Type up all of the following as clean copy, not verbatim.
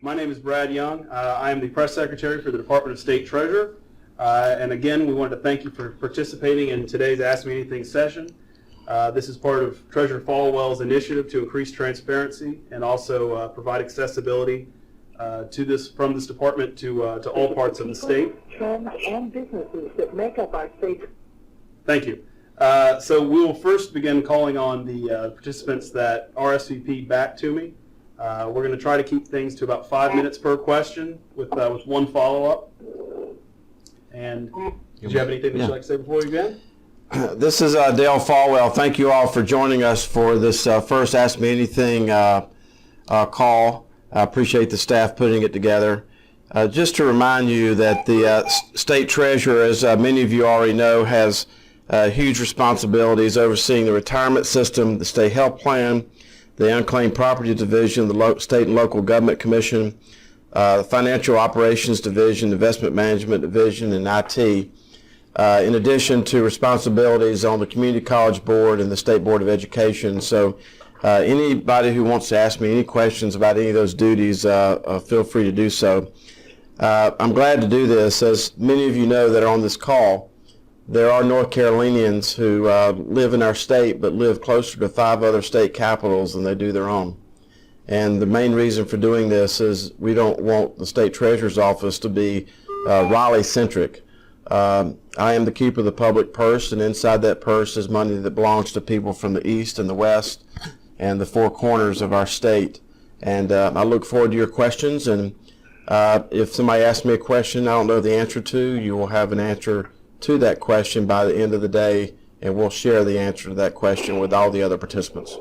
My name is Brad Young. I am the press secretary for the Department of State Treasurer. And again, we wanted to thank you for participating in today's Ask Me Anything session. This is part of Treasurer Folwell's initiative to increase transparency and also provide accessibility from this department to all parts of the state. Trends and businesses that make up our state. Thank you. So we will first begin calling on the participants that RSVP back to me. We're going to try to keep things to about 5 minutes per question with one follow-up. And did you have anything that you'd like to say before we begin? This is Dale Folwell. Thank you all for joining us for this first Ask Me Anything call. I appreciate the staff putting it together. Just to remind you that the state treasurer, as many of you already know, has huge responsibilities overseeing the retirement system, the state health plan, the unclaimed property division, the state and local government commission, the financial operations division, investment management division, and IT, in addition to responsibilities on the community college board and the state board of education. So anybody who wants to ask me any questions about any of those duties, feel free to do so. I'm glad to do this. As many of you know that are on this call, there are North Carolinians who live in our state but live closer to 5 other state capitals than they do their own. And the main reason for doing this is we don't want the state treasurer's office to be Raleigh-centric. I am the keeper of the public purse, and inside that purse is money that belongs to people from the east and the west and the 4 corners of our state. And I look forward to your questions. And if somebody asks me a question I don't know the answer to, you will have an answer to that question by the end of the day, and we'll share the answer to that question with all the other participants.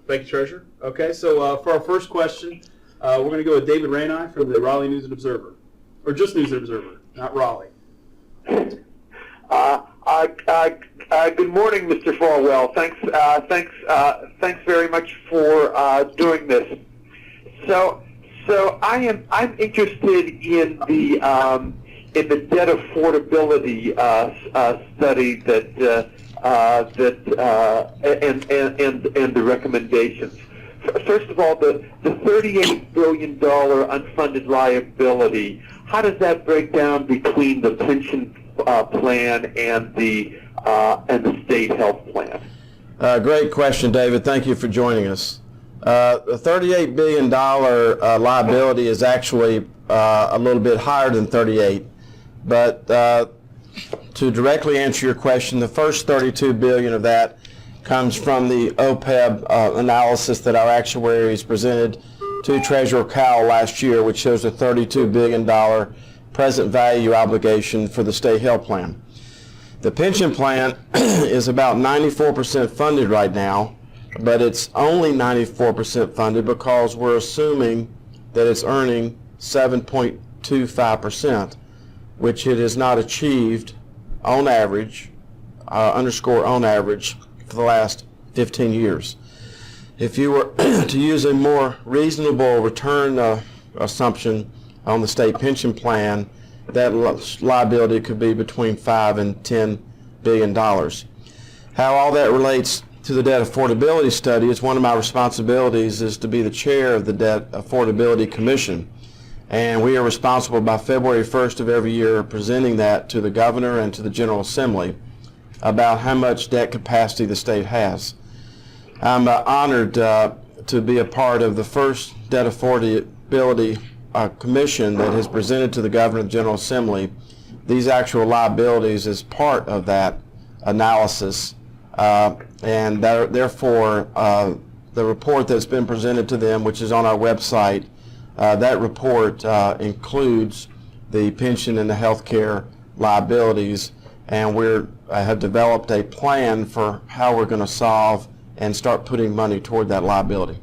Thank you, Treasurer. Okay, so for our first question, we're going to go with David Rainey from the Raleigh News and Observer, or just News and Observer, not Raleigh. Good morning, Mr. Folwell. Thanks very much for doing this. So I'm interested in the debt affordability study and the recommendations. First of all, the $38 billion unfunded liability. How does that break down between the pension plan and the state health plan? Great question, David. Thank you for joining us. The $38 billion liability is actually a little bit higher than 38, but to directly answer your question, the first $32 billion of that comes from the OPEB analysis that our actuaries presented to Treasurer Cowell last year, which shows a $32 billion present value obligation for the state health plan. The pension plan is about 94% funded right now, but it's only 94% funded because we're assuming that it's earning 7.25%, which it has not achieved on average, underscore on average, for the last 15 years. If you were to use a more reasonable return assumption on the state pension plan, that liability could be between $5 and $10 billion. How all that relates to the Debt Affordability Study is one of my responsibilities is to be the chair of the Debt Affordability Commission. And we are responsible by February 1st of every year presenting that to the governor and to the General Assembly about how much debt capacity the state has. I'm honored to be a part of the first Debt Affordability Commission that has presented to the governor and General Assembly these actual liabilities as part of that analysis. And therefore, the report that's been presented to them, which is on our website, that report includes the pension and the health care liabilities, and we have developed a plan for how we're going to solve and start putting money toward that liability.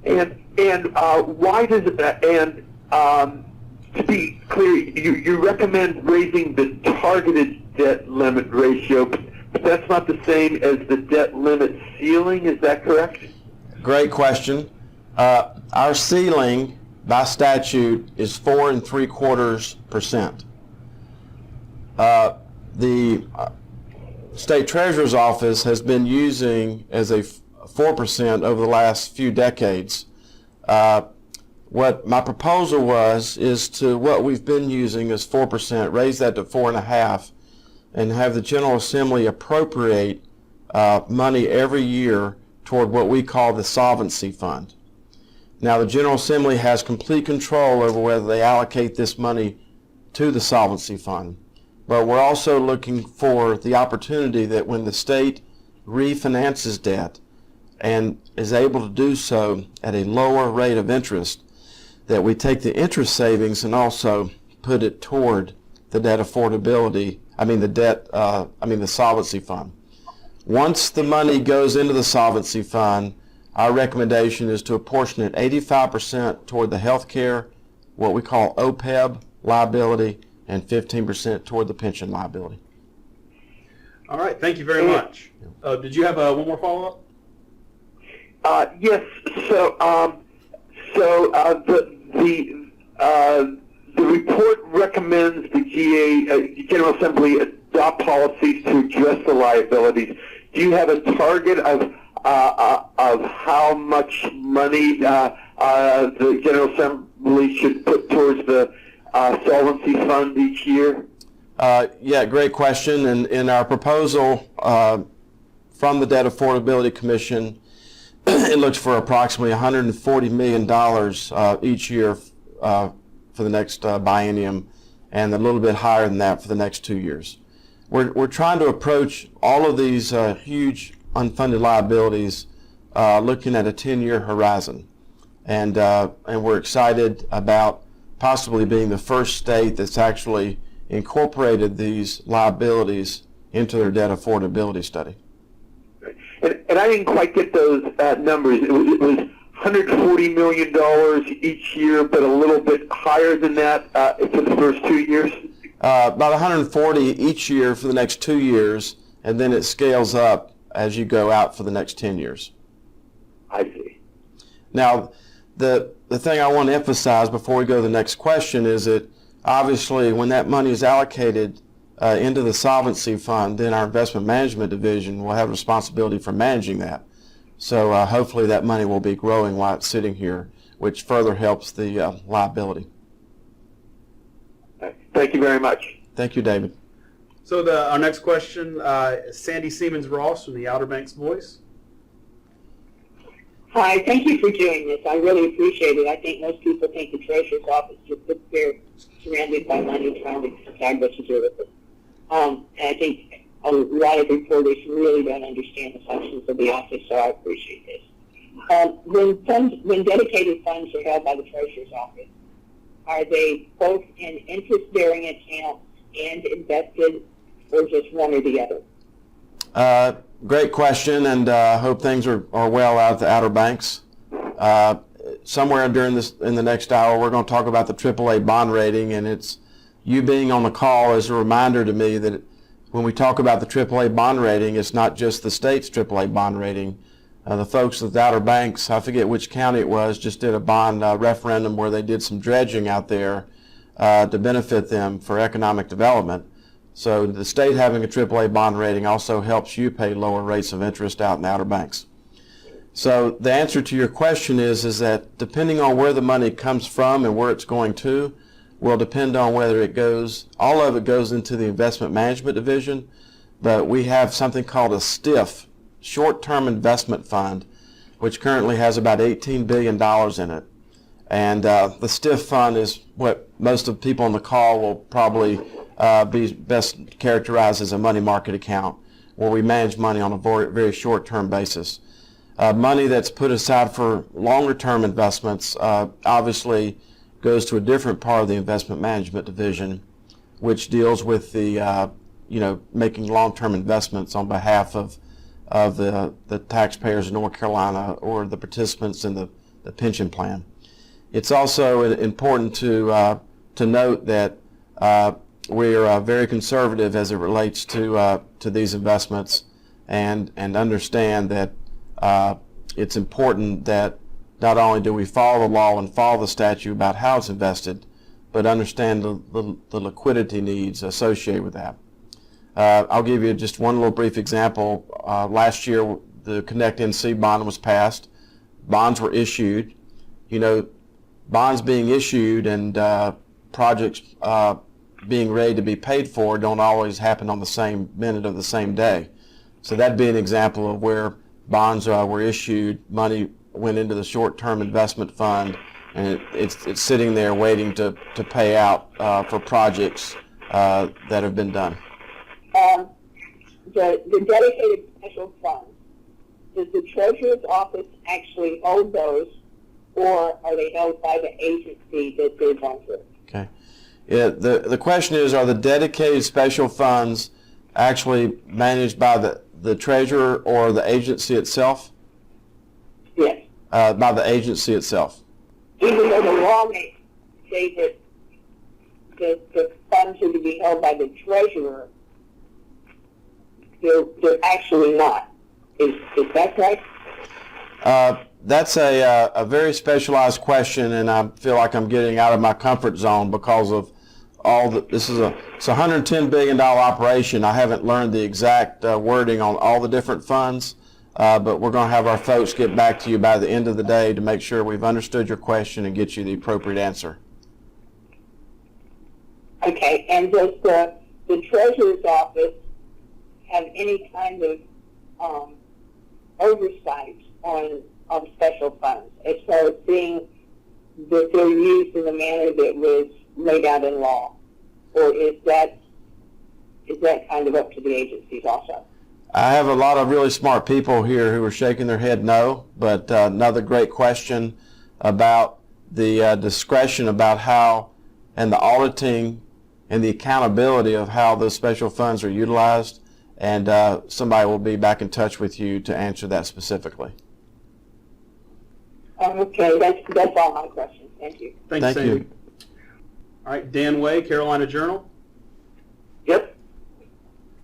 And why does that? And to be clear, you recommend raising the targeted debt limit ratio, but that's not the same as the debt limit ceiling. Is that correct? Great question. Our ceiling by statute is 4.75%. The State Treasurer's Office has been using as a 4% over the last few decades. What my proposal is to what we've been using is 4%, raise that to 4.5%, and have the General Assembly appropriate money every year toward what we call the Solvency Fund. Now, the General Assembly has complete control over whether they allocate this money to the Solvency Fund, but we're also looking for the opportunity that when the state refinances debt and is able to do so at a lower rate of interest, that we take the interest savings and also put it toward the debt affordability, the Solvency Fund. Once the money goes into the Solvency Fund, our recommendation is to apportion it 85% toward the health care, what we call OPEB liability, and 15% toward the pension liability. All right, thank you very much. Did you have one more follow-up? Yes. The report recommends the General Assembly adopt policies to address the liabilities. Do you have a target of how much money the General Assembly should put towards the Solvency Fund each year? Yeah, great question. And in our proposal from the Debt Affordability Commission, it looks for approximately $140 million each year for the next biennium, and a little bit higher than that for the next 2 years. We're trying to approach all of these huge unfunded liabilities looking at a 10-year horizon, and we're excited about possibly being the first state that's actually incorporated these liabilities into their debt affordability study. And I didn't quite get those numbers. It was $140 million each year, but a little bit higher than that for the first 2 years? About 140 each year for the next 2 years, and then it scales up as you go out for the next 10 years. I see. Now, the thing I want to emphasize before we go to the next question is that obviously when that money is allocated into the Solvency Fund, then our investment management division will have responsibility for managing that. So hopefully that money will be growing while it's sitting here, which further helps the liability. Thank you very much. Thank you, David. So our next question, Sandy Siemens-Ross from the Outer Banks Voice. Hi, thank you for doing this. I really appreciate it. I think most people think the Treasurer's Office just sits there surrounded by money trying to decide what to do with it. And I think a lot of reporters really don't understand the functions of the office, so I appreciate this. When dedicated funds are held by the Treasurer's Office, are they both in interest-bearing accounts and invested, or just one or the other? Great question, and I hope things are well out at the Outer Banks. Somewhere in the next hour, we're going to talk about the AAA bond rating, and it's you being on the call is a reminder to me that when we talk about the AAA bond rating, it's not just the state's AAA bond rating. The folks at the Outer Banks, I forget which county it was, just did a bond referendum where they did some dredging out there to benefit them for economic development. So the state having a AAA bond rating also helps you pay lower rates of interest out in the Outer Banks. So the answer to your question is that depending on where the money comes from and where it's going to, will depend on whether it goes, all of it goes into the investment management division, but we have something called a STIF, short-term investment fund, which currently has about $18 billion in it. And the STIF fund is what most of the people on the call will probably be best characterized as a money market account, where we manage money on a very short-term basis. Money that's put aside for longer-term investments obviously goes to a different part of the investment management division, which deals with the making long-term investments on behalf of the taxpayers in North Carolina or the participants in the pension plan. It's also important to note that we're very conservative as it relates to these investments, and understand that it's important that not only do we follow the law and follow the statute about how it's invested, but understand the liquidity needs associated with that. I'll give you just one little brief example. Last year, the Connect NC bond was passed. Bonds were issued. bonds being issued and projects being ready to be paid for don't always happen on the same minute of the same day. So that'd be an example of where bonds were issued, money went into the short-term investment fund, and it's sitting there waiting to pay out for projects that have been done. The dedicated special funds, does the Treasurer's Office actually hold those, or are they held by the agency that they're going through? Okay. Yeah, the question is, are the dedicated special funds actually managed by the treasurer or the agency itself? Yes. By the agency itself. Even though the law may say that the funds are to be held by the treasurer, they're actually not. Is that right? That's a very specialized question, and I feel like I'm getting out of my comfort zone because of it's a $110 billion operation. I haven't learned the exact wording on all the different funds, but we're going to have our folks get back to you by the end of the day to make sure we've understood your question and get you the appropriate answer. Okay, and does the Treasurer's Office have any kind of oversight on special funds as far as seeing that they're used in the manner that was laid out in law, or is that kind of up to the agencies also? I have a lot of really smart people here who are shaking their head no, but another great question about the discretion about how and the auditing and the accountability of how those special funds are utilized, and somebody will be back in touch with you to answer that specifically. Okay, that's all my questions. Thank you. Thanks, Thank Sandy. you. All right, Dan Way, Carolina Journal. Yep.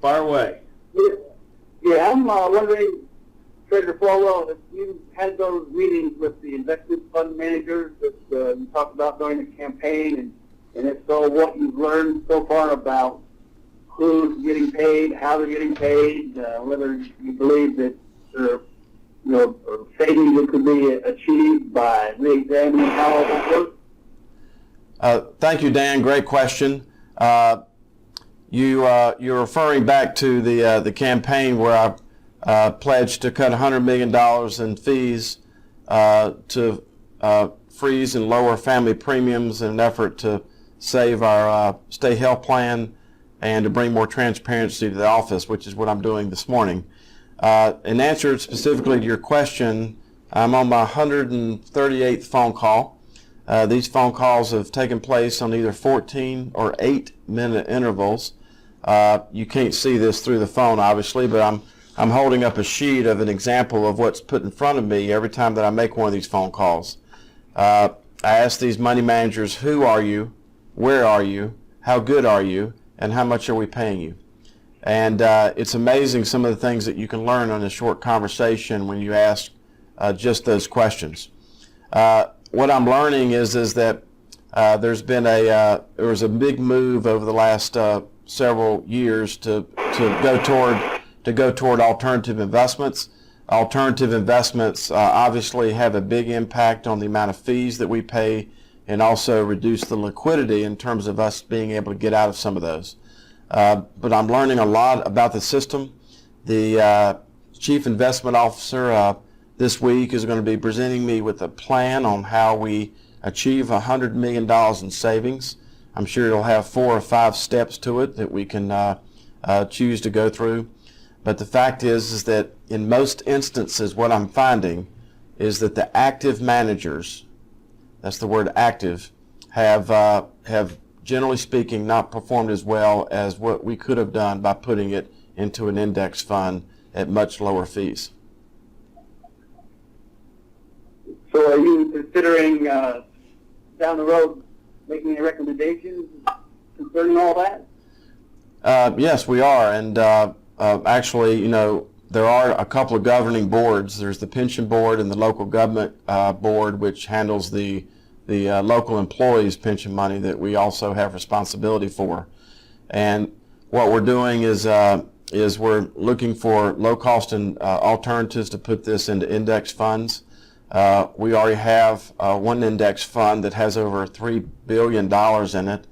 Fire away. Yeah, I'm wondering, Treasurer Folwell, if you had those meetings with the investment fund managers that you talked about during the campaign, and if so, what you've learned so far about who's getting paid, how they're getting paid, whether you believe that there are savings that could be achieved by re-examining how all that works. Thank you, Dan. Great question. You're referring back to the campaign where I pledged to cut $100 million in fees to freeze and lower family premiums in an effort to save our state health plan and to bring more transparency to the office, which is what I'm doing this morning. In answer specifically to your question, I'm on my 138th phone call. These phone calls have taken place on either 14 or 8-minute intervals. You can't see this through the phone, obviously, but I'm holding up a sheet of an example of what's put in front of me every time that I make one of these phone calls. I ask these money managers, who are you, where are you, how good are you, and how much are we paying you? And it's amazing some of the things that you can learn on a short conversation when you ask just those questions. What I'm learning is that there's been there was a big move over the last several years to go toward alternative investments. Alternative investments obviously have a big impact on the amount of fees that we pay, and also reduce the liquidity in terms of us being able to get out of some of those. But I'm learning a lot about the system. The Chief Investment Officer this week is going to be presenting me with a plan on how we achieve $100 million in savings. I'm sure it'll have 4 or 5 steps to it that we can choose to go through. But the fact is that in most instances what I'm finding is that the active managers, that's the word active, have generally speaking not performed as well as what we could have done by putting it into an index fund at much lower fees. So are you considering down the road making any recommendations concerning all that? Yes, we are. And actually, there are a couple of governing boards. There's the pension board and the local government board, which handles the local employees' pension money that we also have responsibility for. And what we're doing is we're looking for low-cost alternatives to put this into index funds. We already have one index fund that has over $3 billion in it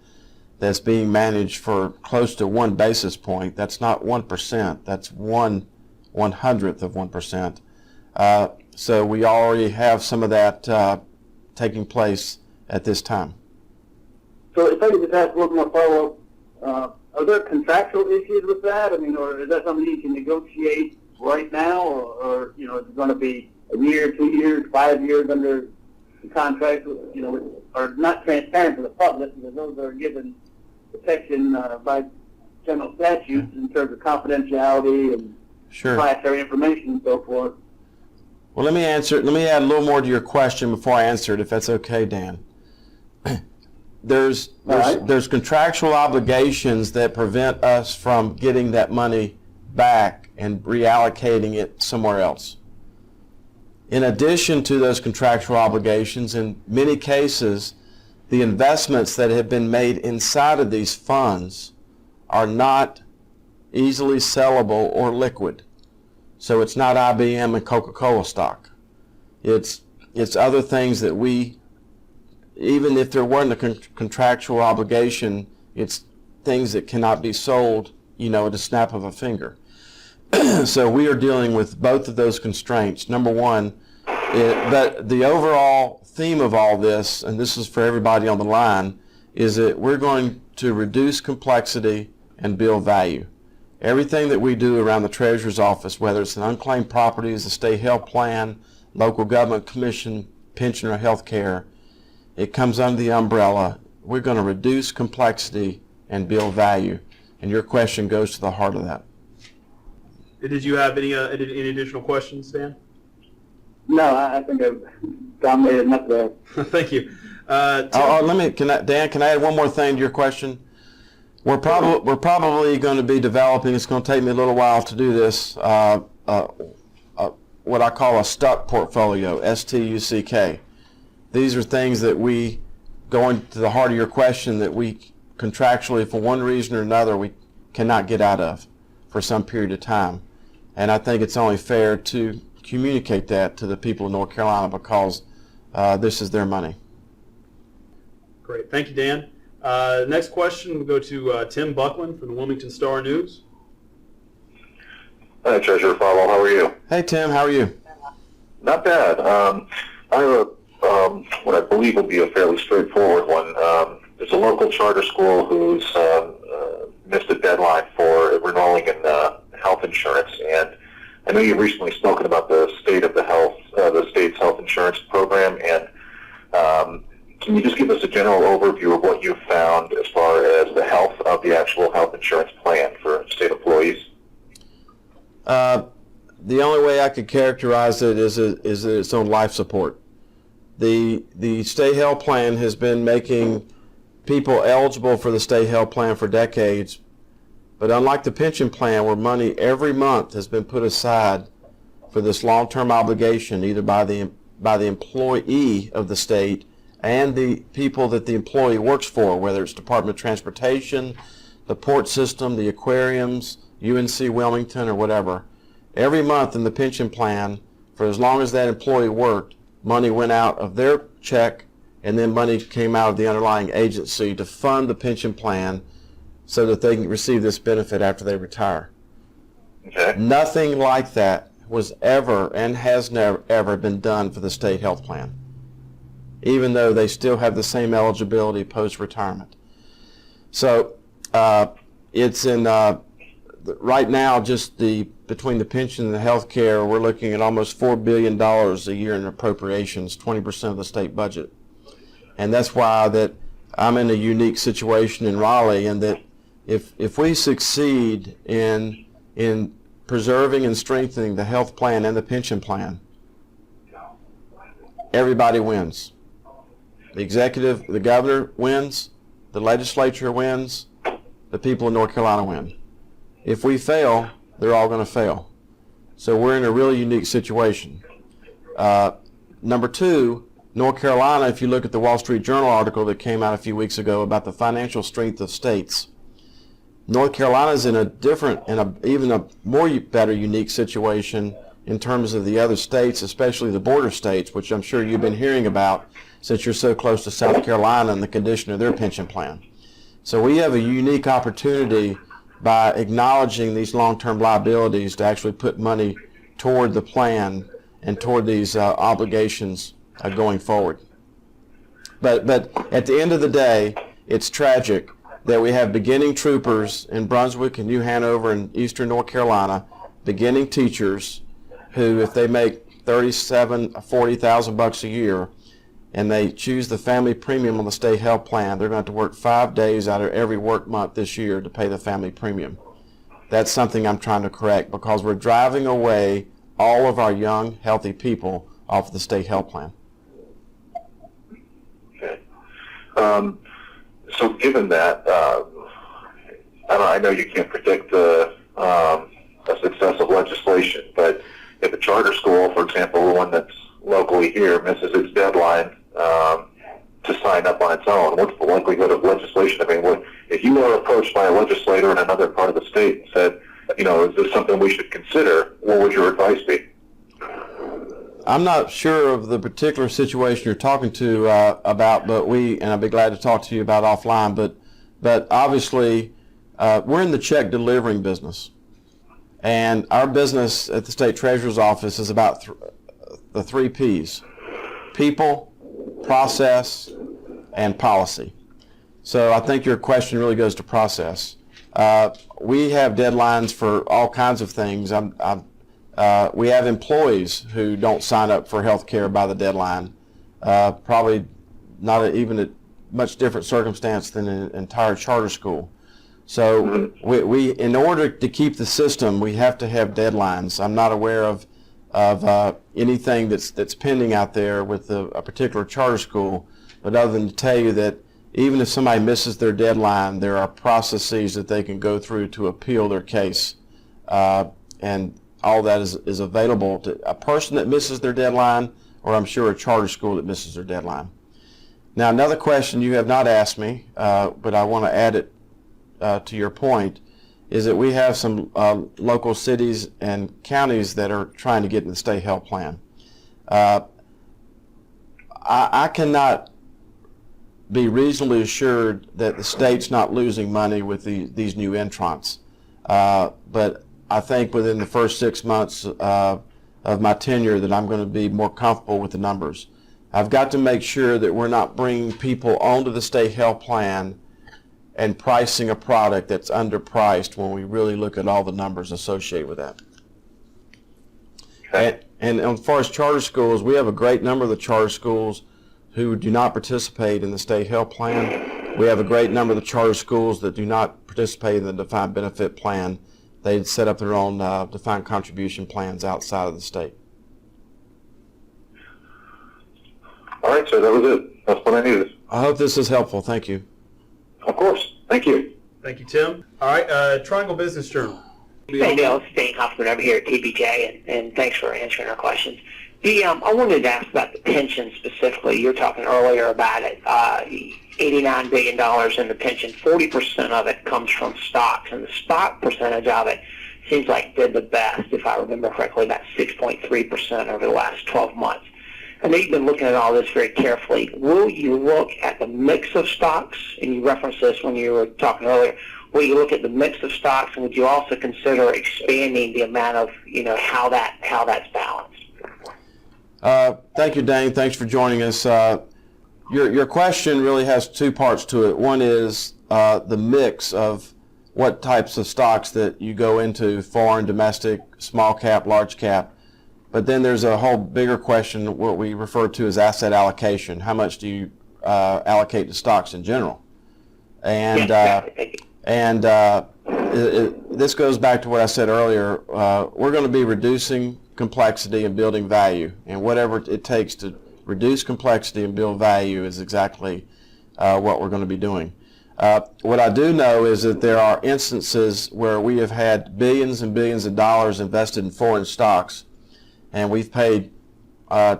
that's being managed for close to 1 basis point. That's not 1%, that's 1/100th of 1%. So we already have some of that taking place at this time. So if I could just ask a little more follow-up, are there contractual issues with that? I mean, or is that something you can negotiate right now, or is it going to be a year, 2 years, 5 years under the contract, are not transparent to the public, because those are given protection by general statutes in terms of confidentiality and proprietary information and so forth. Well, let me add a little more to your question before I answer it, if that's okay, Dan. There's contractual obligations that prevent us from getting that money back and reallocating it somewhere else. In addition to those contractual obligations, in many cases, the investments that have been made inside of these funds are not easily sellable or liquid. So it's not IBM and Coca-Cola stock. It's other things that we, even if there weren't a contractual obligation, it's things that cannot be sold, at a snap of a finger. So we are dealing with both of those constraints. Number one, but the overall theme of all this, and this is for everybody on the line, is that we're going to reduce complexity and build value. Everything that we do around the Treasurer's office, whether it's an unclaimed properties, a state health plan, local government commission, pension or health care, it comes under the umbrella. We're going to reduce complexity and build value. And your question goes to the heart of that. Did you have any additional questions, Dan? No, I think I've dominated enough there. Thank you. Dan, can I add one more thing to your question? We're probably going to be developing, it's going to take me a little while to do this, what I call a stuck portfolio, S-T-U-C-K. These are things that we, going to the heart of your question, that we contractually, for one reason or another, we cannot get out of for some period of time. And I think it's only fair to communicate that to the people of North Carolina, because this is their money. Great. Thank you, Dan. Next question will go to Tim Buckland from the Wilmington Star News. Hi, Treasurer Folwell. How are you? Hey, Tim. How are you? Not bad. I have what I believe will be a fairly straightforward one. There's a local charter school who's missed a deadline for enrolling in health insurance, and I know you've recently spoken about the state of the state's health insurance program, and can you just give us a general overview of what you've found as far as the health of the actual health insurance plan for state employees? The only way I could characterize it is that it's on life support. The state health plan has been making people eligible for the state health plan for decades, but unlike the pension plan, where money every month has been put aside for this long-term obligation, either by the employee of the state and the people that the employee works for, whether it's Department of Transportation, the port system, the aquariums, UNC Wilmington, or whatever. Every month in the pension plan, for as long as that employee worked, money went out of their check, and then money came out of the underlying agency to fund the pension plan so that they can receive this benefit after they retire. Okay. Nothing like that was ever and has never ever been done for the state health plan, even though they still have the same eligibility post-retirement. So it's in right now, just between the pension and the health care, we're looking at almost $4 billion a year in appropriations, 20% of the state budget. And that's why that I'm in a unique situation in Raleigh, and that if we succeed in preserving and strengthening the health plan and the pension plan, everybody wins. The executive, the governor wins, the legislature wins, the people of North Carolina win. If we fail, they're all going to fail. So we're in a really unique situation. Number two, North Carolina, if you look at the Wall Street Journal article that came out a few weeks ago about the financial strength of states, North Carolina is in a different and even a more better unique situation in terms of the other states, especially the border states, which I'm sure you've been hearing about since you're so close to South Carolina and the condition of their pension plan. So we have a unique opportunity by acknowledging these long-term liabilities to actually put money toward the plan and toward these obligations going forward. But at the end of the day, it's tragic that we have beginning troopers in Brunswick and New Hanover and Eastern North Carolina, beginning teachers who, if they make $37,000 or $40,000 a year and they choose the family premium on the state health plan, they're going to have to work 5 days out of every work month this year to pay the family premium. That's something I'm trying to correct, because we're driving away all of our young, healthy people off the state health plan. Okay. So given that, I know you can't predict a success of legislation, but if a charter school, for example, the one that's locally here, misses its deadline to sign up on its own, what's the likelihood of legislation? I mean, if you were approached by a legislator in another part of the state and said, is this something we should consider, what would your advice be? I'm not sure of the particular situation you're talking to about, but and I'd be glad to talk to you about offline, but obviously we're in the check delivering business. And our business at the State Treasurer's Office is about the 3 Ps: people, process, and policy. So I think your question really goes to process. We have deadlines for all kinds of things. We have employees who don't sign up for health care by the deadline, probably not even a much different circumstance than an entire charter school. So we in order to keep the system, we have to have deadlines. I'm not aware of anything that's pending out there with a particular charter school, but other than to tell you that even if somebody misses their deadline, there are processes that they can go through to appeal their case, and all that is available to a person that misses their deadline, or I'm sure a charter school that misses their deadline. Now, another question you have not asked me, but I want to add it to your point, is that we have some local cities and counties that are trying to get in the state health plan. I cannot be reasonably assured that the state's not losing money with these new entrants, but I think within the first 6 months of my tenure that I'm going to be more comfortable with the numbers. I've got to make sure that we're not bringing people onto the state health plan and pricing a product that's underpriced when we really look at all the numbers associated with that. Okay. And as far as charter schools, we have a great number of the charter schools who do not participate in the state health plan. We have a great number of the charter schools that do not participate in the defined benefit plan. They set up their own defined contribution plans outside of the state. All right, sir, that was it. That's what I needed. I hope this is helpful. Thank you. Of course. Thank you. Thank you, Tim. All right, Triangle Business Journal. Hey, Dale, it's Dane Hoffman over here at TBJ, and thanks for answering our questions. I wanted to ask about the pension specifically. You were talking earlier about it. $89 billion in the pension, 40% of it comes from stocks, and the stock percentage of it seems like did the best, if I remember correctly, about 6.3% over the last 12 months. I know you've been looking at all this very carefully. Will you look at the mix of stocks, and you referenced this when you were talking earlier, will you look at the mix of stocks, and would you also consider expanding the amount of, how that's balanced? Thank you, Dane. Thanks for joining us. Your question really has 2 parts to it. One is the mix of what types of stocks that you go into, foreign, domestic, small cap, large cap. But then there's a whole bigger question, what we refer to as asset allocation. How much do you allocate to stocks in general? And this goes back to what I said earlier. We're going to be reducing complexity and building value, and whatever it takes to reduce complexity and build value is exactly what we're going to be doing. What I do know is that there are instances where we have had billions and billions of dollars invested in foreign stocks, and we've paid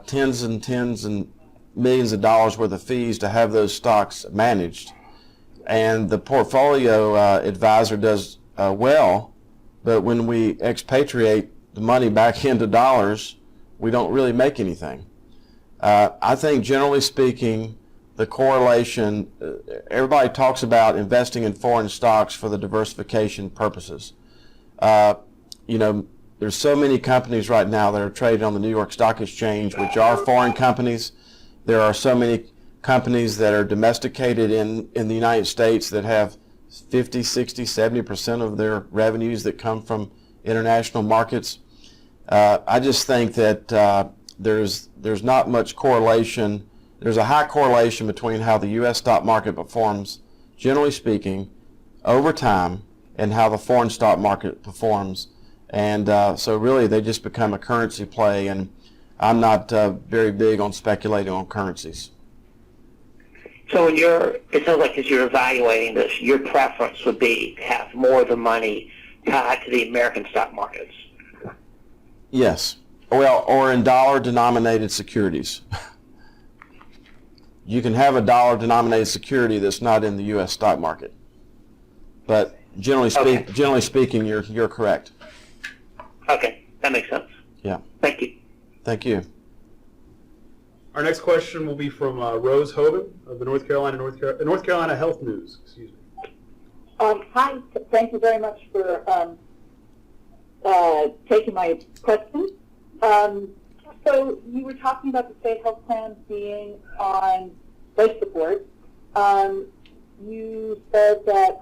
tens and millions of dollars worth of fees to have those stocks managed. And the portfolio advisor does well, but when we expatriate the money back into dollars, we don't really make anything. I think generally speaking, the correlation, everybody talks about investing in foreign stocks for the diversification purposes. There's so many companies right now that are traded on the New York Stock Exchange, which are foreign companies. There are so many companies that are domesticated in the United States that have 50, 60, 70% of their revenues that come from international markets. I just think that there's not much correlation. There's a high correlation between how the U.S. stock market performs, generally speaking, over time, and how the foreign stock market performs. And so really they just become a currency play, and I'm not very big on speculating on currencies. So it sounds like as you're evaluating this, your preference would be to have more of the money tied to the American stock markets. Yes. Well, or in dollar-denominated securities. You can have a dollar-denominated security that's not in the U.S. stock market. But generally speaking, you're correct. Okay, that makes sense. Yeah. Thank you. Thank you. Our next question will be from Rose Hogan of the North Carolina Health News. Excuse me. Hi, thank you very much for taking my question. So you were talking about the state health plan being on life support. You said that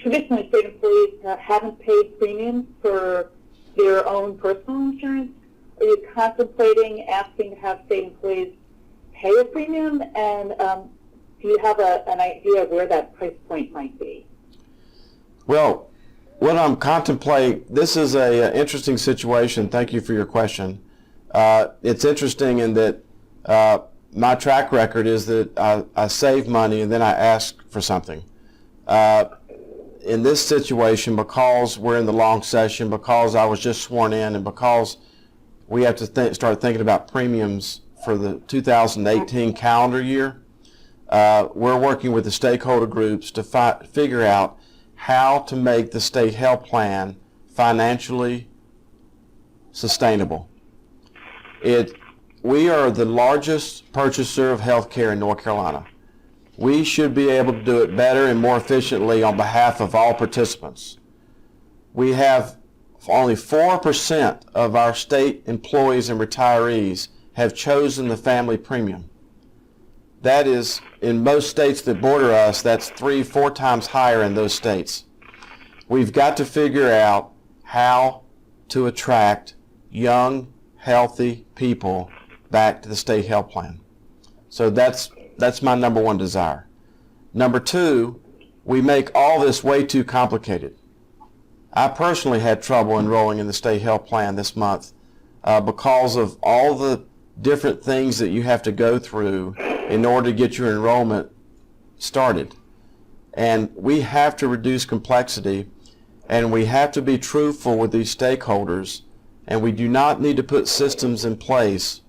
traditionally state employees haven't paid premiums for their own personal insurance. Are you contemplating asking to have state employees pay a premium? And do you have an idea of where that price point might be? Well, what I'm contemplating, this is an interesting situation. Thank you for your question. It's interesting in that my track record is that I save money and then I ask for something. In this situation, because we're in the long session, because I was just sworn in, and because we have to start thinking about premiums for the 2018 calendar year, we're working with the stakeholder groups to figure out how to make the state health plan financially sustainable. We are the largest purchaser of health care in North Carolina. We should be able to do it better and more efficiently on behalf of all participants. We have only 4% of our state employees and retirees have chosen the family premium. That is, in most states that border us, that's 3-4 times higher in those states. We've got to figure out how to attract young, healthy people back to the state health plan. So that's my number one desire. Number two, we make all this way too complicated. I personally had trouble enrolling in the state health plan this month because of all the different things that you have to go through in order to get your enrollment started. And we have to reduce complexity, and we have to be truthful with these stakeholders, and we do not need to put systems in place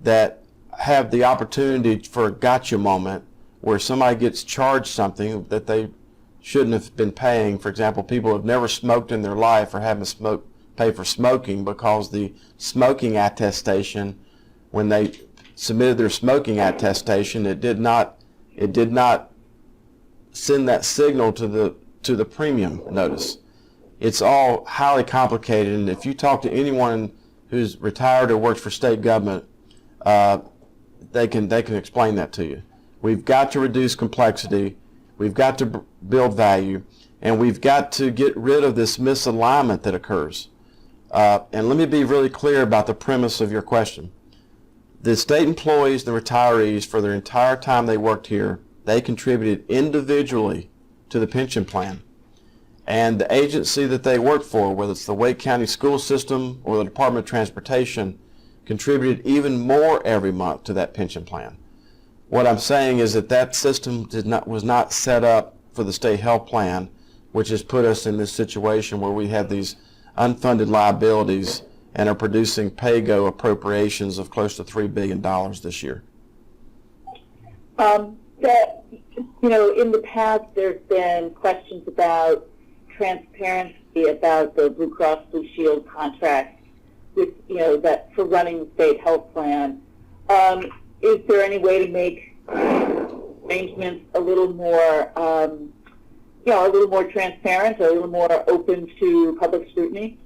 that have the opportunity for a gotcha moment where somebody gets charged something that they shouldn't have been paying. For example, people have never smoked in their life or haven't pay for smoking because the smoking attestation, when they submitted their smoking attestation, it did not send that signal to the premium notice. It's all highly complicated, and if you talk to anyone who's retired or works for state government, they can explain that to you. We've got to reduce complexity, we've got to build value, and we've got to get rid of this misalignment that occurs. And let me be really clear about the premise of your question. The state employees, the retirees, for their entire time they worked here, they contributed individually to the pension plan. And the agency that they worked for, whether it's the Wake County School System or the Department of Transportation, contributed even more every month to that pension plan. What I'm saying is that system was not set up for the state health plan, which has put us in this situation where we have these unfunded liabilities and are producing pay-go appropriations of close to $3 billion this year. In the past, there's been questions about transparency about the Blue Cross Blue Shield contract with, that for running the state health plan. Is there any way to make arrangements a little more, a little more transparent, a little more open to public scrutiny?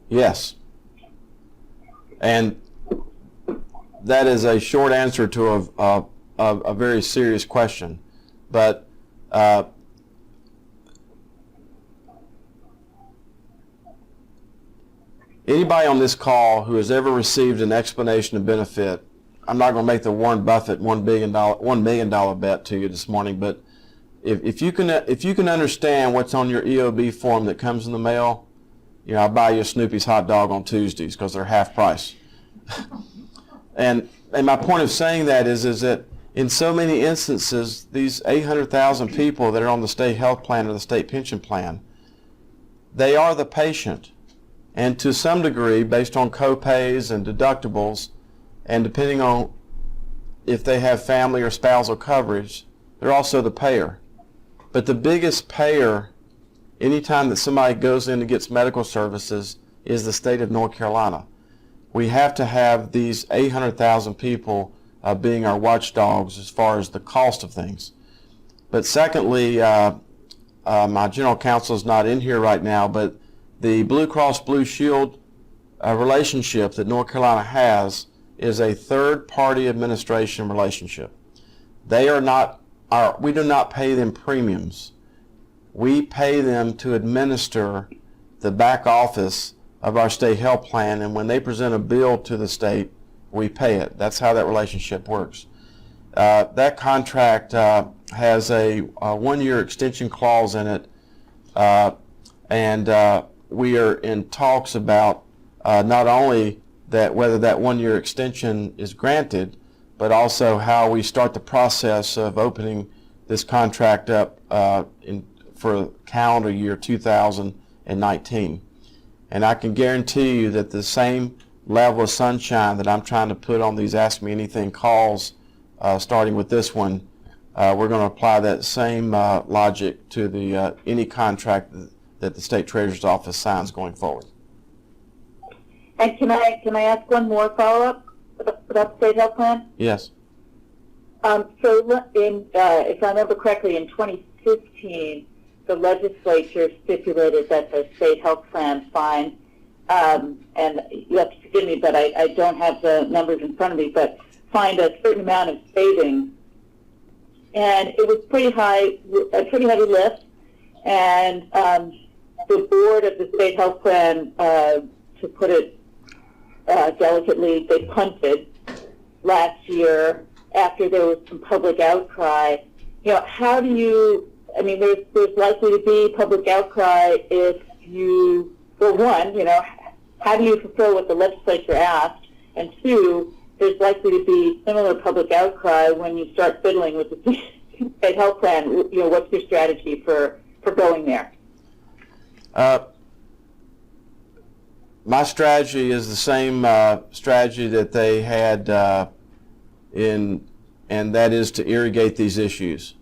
Yes. And that is a short answer to a very serious question. But anybody on this call who has ever received an explanation of benefit, I'm not going to make the Warren Buffett $1 million bet to you this morning, but if you can understand what's on your EOB form that comes in the mail, I'll buy you a Snoopy's hot dog on Tuesdays because they're half price. and my point of saying that is that in so many instances, these 800,000 people that are on the state health plan or the state pension plan, they are the patient. And to some degree, based on co-pays and deductibles, and depending on if they have family or spousal coverage, they're also the payer. But the biggest payer anytime that somebody goes in and gets medical services is the state of North Carolina. We have to have these 800,000 people being our watchdogs as far as the cost of things. But secondly, my general counsel is not in here right now, but the Blue Cross Blue Shield relationship that North Carolina has is a third-party administration relationship. They are not we do not pay them premiums. We pay them to administer the back office of our state health plan, and when they present a bill to the state, we pay it. That's how that relationship works. That contract has a 1-year extension clause in it, and we are in talks about not only that whether that 1-year extension is granted, but also how we start the process of opening this contract up for calendar year 2019. And I can guarantee you that the same level of sunshine that I'm trying to put on these Ask Me Anything calls, starting with this one, we're going to apply that same logic to the any contract that the State Treasurer's Office signs going forward. And can I ask one more follow-up about the state health plan? Yes. So if I remember correctly, in 2015, the legislature stipulated that the state health plan fine, and you have to forgive me, but I don't have the numbers in front of me, but find a certain amount of savings. And it was a pretty heavy lift, and the board of the state health plan, to put it delicately, they punted last year after there was some public outcry. How do you, there's likely to be public outcry if you, well, one, how do you fulfill what the legislature asked? And two, there's likely to be similar public outcry when you start fiddling with the state health plan. What's your strategy for going there? My strategy is the same strategy that they had and that is to irrigate these issues.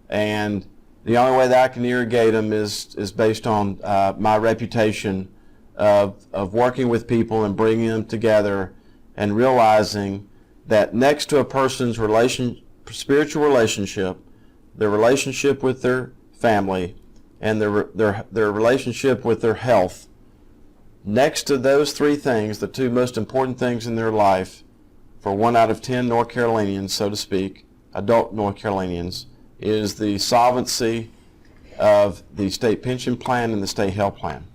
And the only way that I can irrigate them is based on my reputation of working with people and bringing them together and realizing that next to a person's spiritual relationship, their relationship with their family, and their relationship with their health, next to those three things, the two most important things in their life, for 1 out of 10 North Carolinians, so to speak, adult North Carolinians, is the solvency of the state pension plan and the state health plan.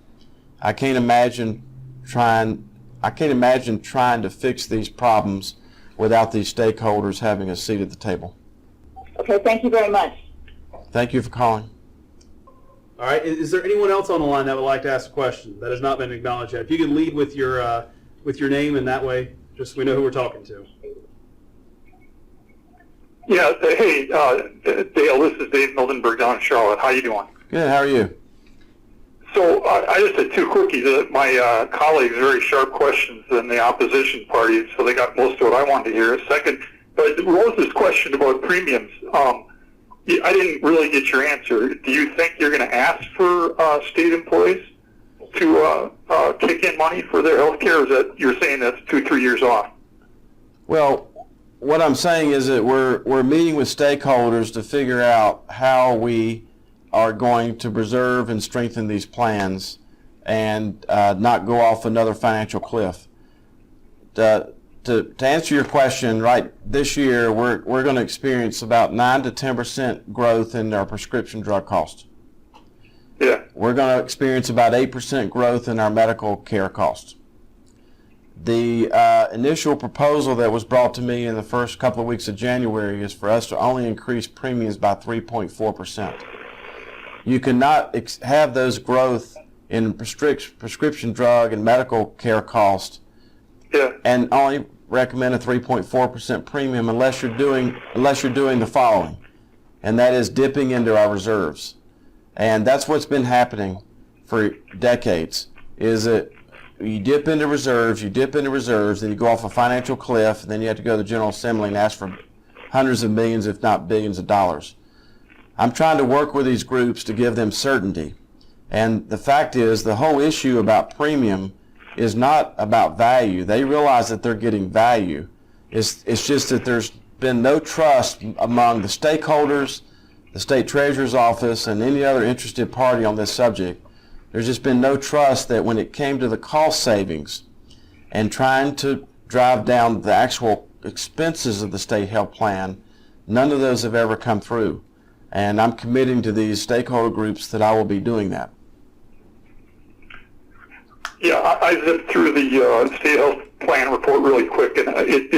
I can't imagine trying to fix these problems without these stakeholders having a seat at the table. Okay, thank you very much. Thank you for calling. All right. Is there anyone else on the line that would like to ask a question that has not been acknowledged yet? If you could lead with your name, and that way, just so we know who we're talking to. Yeah. Hey, Dale. This is Dave Mildenberg down in Charlotte. How you doing? Good. How are you? So I just had two quickies. My colleagues very sharp questions in the opposition party, so they got most of what I wanted to hear. Second, but Rose's question about premiums. I didn't really get your answer. Do you think you're going to ask for state employees to kick in money for their health care, or is that you're saying that's 2-3 years off? Well, what I'm saying is that we're meeting with stakeholders to figure out how we are going to preserve and strengthen these plans and not go off another financial cliff. To answer your question, right, this year we're going to experience about 9 to 10% growth in our prescription drug costs. Yeah. We're going to experience about 8% growth in our medical care costs. The initial proposal that was brought to me in the first couple of weeks of January is for us to only increase premiums by 3.4%. You cannot have those growth in prescription drug and medical care costs and only recommend a 3.4% premium unless you're doing the following, and that is dipping into our reserves. And that's what's been happening for decades, is that you dip into reserves, then you go off a financial cliff, and then you have to go to the General Assembly and ask for hundreds of millions, if not billions of dollars. I'm trying to work with these groups to give them certainty. And the fact is, the whole issue about premium is not about value. They realize that they're getting value. It's just that there's been no trust among the stakeholders, the state treasurer's office, and any other interested party on this subject. There's just been no trust that when it came to the cost savings and trying to drive down the actual expenses of the state health plan, none of those have ever come through. And I'm committing to these stakeholder groups that I will be doing that. Yeah, I zipped through the state health plan report really quick, and you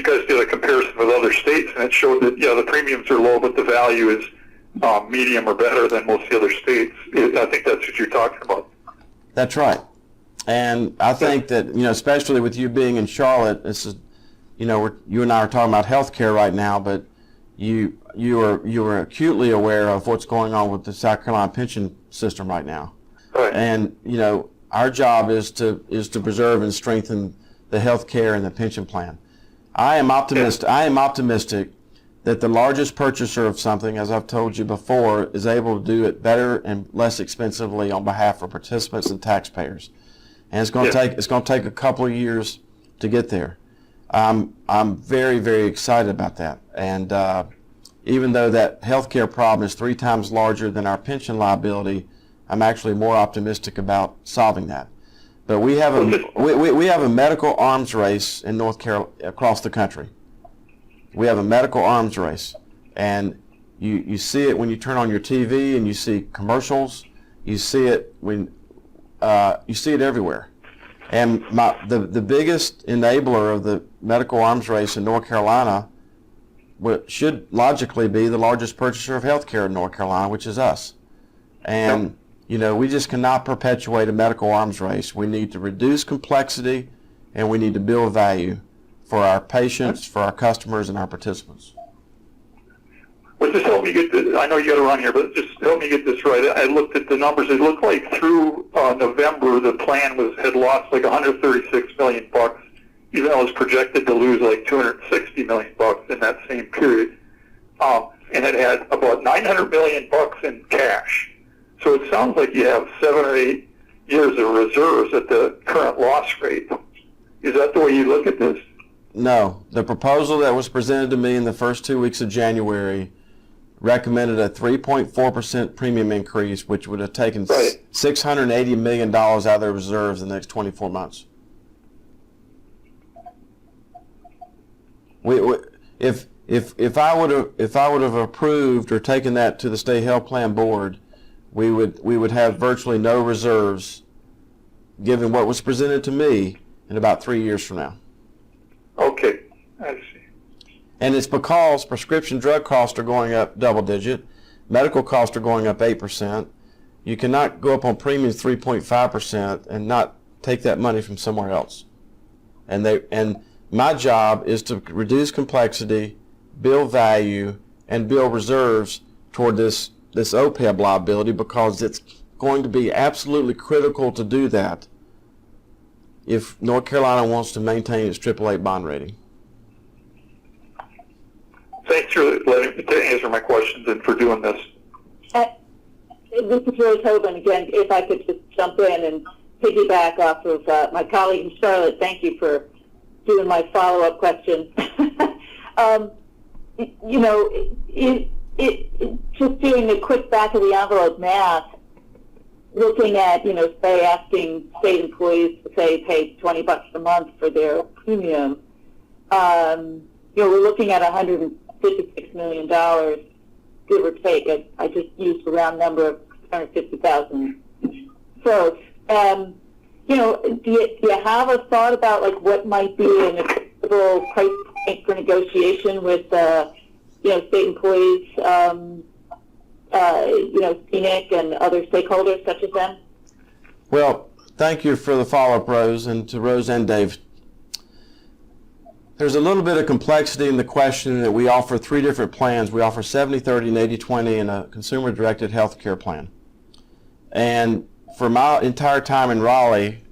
guys did a comparison with other states, and it showed that, the premiums are low, but the value is medium or better than most of the other states. I think that's what you're talking about. That's right. And I think that, especially with you being in Charlotte, this is, you and I are talking about health care right now, but you are acutely aware of what's going on with the South Carolina pension system right now. Right. And, our job is to preserve and strengthen the health care and the pension plan. I am optimistic that the largest purchaser of something, as I've told you before, is able to do it better and less expensively on behalf of participants and taxpayers. And it's going to take a couple of years to get there. I'm very, very excited about that. And even though that healthcare problem is 3 times larger than our pension liability, I'm actually more optimistic about solving that. But we have a medical arms race in North Carolina across the country. We have a medical arms race, and you see it when you turn on your TV and you see commercials. You see it when you see it everywhere. And the biggest enabler of the medical arms race in North Carolina should logically be the largest purchaser of health care in North Carolina, which is us. And we just cannot perpetuate a medical arms race. We need to reduce complexity, and we need to build value for our patients, for our customers, and our participants. Well, just help me get this. I know you got to run here, but just help me get this right. I looked at the numbers. It looked like through November, the plan had lost like $136 million, even though it was projected to lose like $260 million in that same period. And it had about $900 million in cash. So it sounds like you have 7 or 8 years of reserves at the current loss rate. Is that the way you look at this? No. The proposal that was presented to me in the first 2 weeks of January recommended a 3.4% premium increase, which would have taken $680 million out of their reserves in the next 24 months. If I would have approved or taken that to the state health plan board, we would have virtually no reserves, given what was presented to me, in about 3 years from now. Okay, I see. And it's because prescription drug costs are going up double-digit, medical costs are going up 8%. You cannot go up on premiums 3.5% and not take that money from somewhere else. And my job is to reduce complexity, build value, and build reserves toward this OPEB liability, because it's going to be absolutely critical to do that if North Carolina wants to maintain its AAA bond rating. Thank Thanks for to answer my questions and for doing this. This is Rose Hoban again. If I could just jump in and piggyback off of my colleague in Charlotte, thank you for doing my follow-up question. You know, just doing a quick back of the envelope math, looking at, you know, say asking state employees to say pay $20 a month for their premium, you know, we're looking at $156 million, give or take. I just used a round number of 150,000. So, you know, do you have a thought about like what might be an acceptable price point for negotiation with, you know, state employees, you know, scenic and other stakeholders such as them? Well, thank you for the follow-up, Rose, and to Rose and Dave. There's a little bit of complexity in the question that we offer 3 different plans. We offer 70-30 and 80-20 and a consumer-directed health care plan. And for my entire time in Raleigh,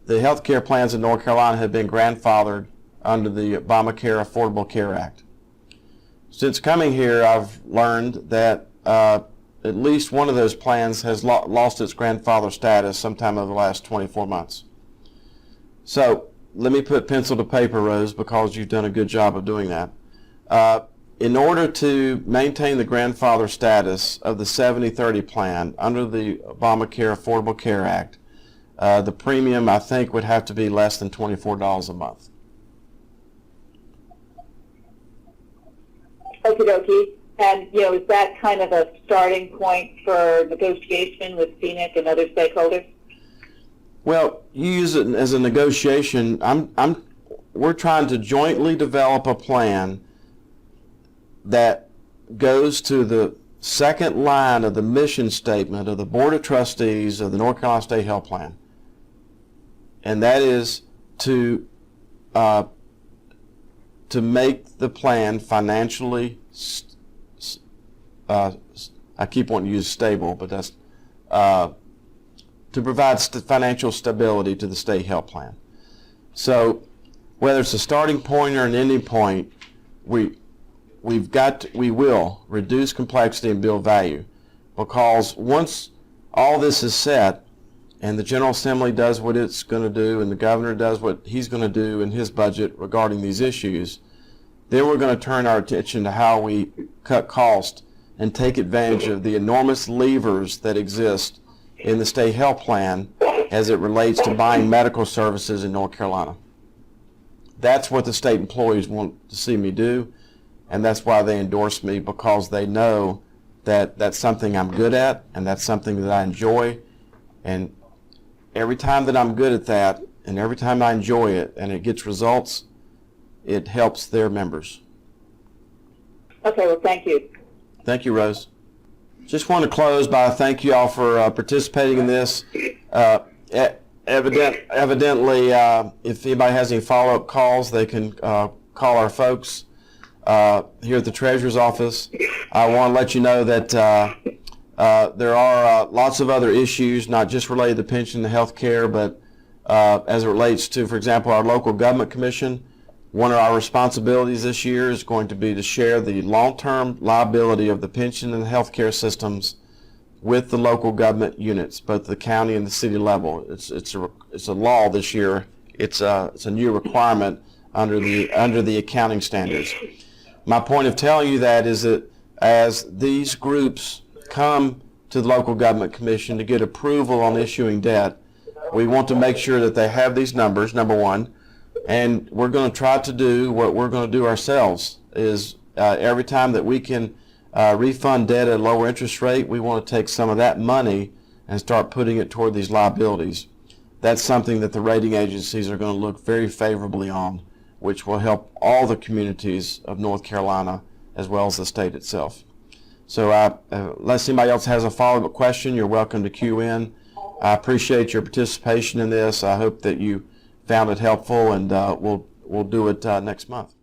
the health care plans in North Carolina have been grandfathered under the Obamacare Affordable Care Act. Since coming here, I've learned that at least one of those plans has lost its grandfather status sometime over the last 24 months. So let me put pencil to paper, Rose, because you've done a good job of doing that. In order to maintain the grandfather status of the 70-30 plan under the Obamacare Affordable Care Act, the premium, I think, would have to be less than $24 a month. Okie dokie. And, you know, is that kind of a starting point for negotiation with scenic and other stakeholders? Well, you use it as a negotiation. We're trying to jointly develop a plan that goes to the second line of the mission statement of the Board of Trustees of the North Carolina State Health Plan. And that is to make the plan financially, I keep wanting to use stable, but that's, to provide financial stability to the state health plan. So whether it's a starting point or an ending point, we will reduce complexity and build value, because once all this is set and the General Assembly does what it's going to do and the governor does what he's going to do in his budget regarding these issues, then we're going to turn our attention to how we cut costs and take advantage of the enormous levers that exist in the state health plan as it relates to buying medical services in North Carolina. That's what the state employees want to see me do, and that's why they endorse me, because they know that that's something I'm good at and that's something that I enjoy. And every time that I'm good at that and every time I enjoy it and it gets results, it helps their members. Okay, well, thank you. Thank you, Rose. Just want to close by thank you all for participating in this. Evidently, if anybody has any follow-up calls, they can call our folks here at the Treasurer's office. I want to let you know that there are lots of other issues, not just related to pension and health care, but as it relates to, for example, our local government commission. One of our responsibilities this year is going to be to share the long-term liability of the pension and health care systems with the local government units, both the county and the city level. It's a law this year. It's a new requirement under the accounting standards. My point of telling you that is that as these groups come to the local government commission to get approval on issuing debt, we want to make sure that they have these numbers, number one. And we're going to try to do what we're going to do ourselves is every time that we can refund debt at a lower interest rate, we want to take some of that money and start putting it toward these liabilities. That's something that the rating agencies are going to look very favorably on, which will help all the communities of North Carolina as well as the state itself. So unless anybody else has a follow-up question, you're welcome to queue in. I appreciate your participation in this. I hope that you found it helpful, and we'll do it next month.